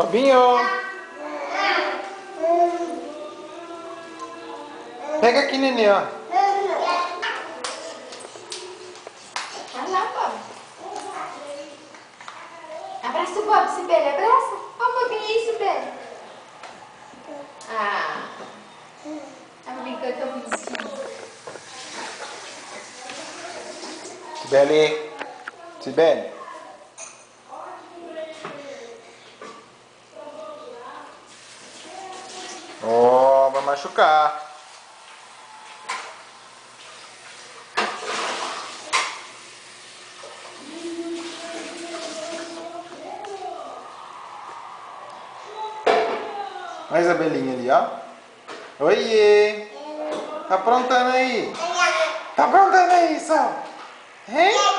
Robinho! Pega aqui, neném, ó. Vai lá, Bob. Abraça o Bob, Sibeli, abraça. Olha o Bobinho aí, Sibeli. Ah, tá brincando tão bonitinho. Sibeli. Sibeli. Oh, vai machucar. Olha a Isabelinha ali, ó. Oiê! Tá aprontando aí? Tá aprontando aí, só? Hein?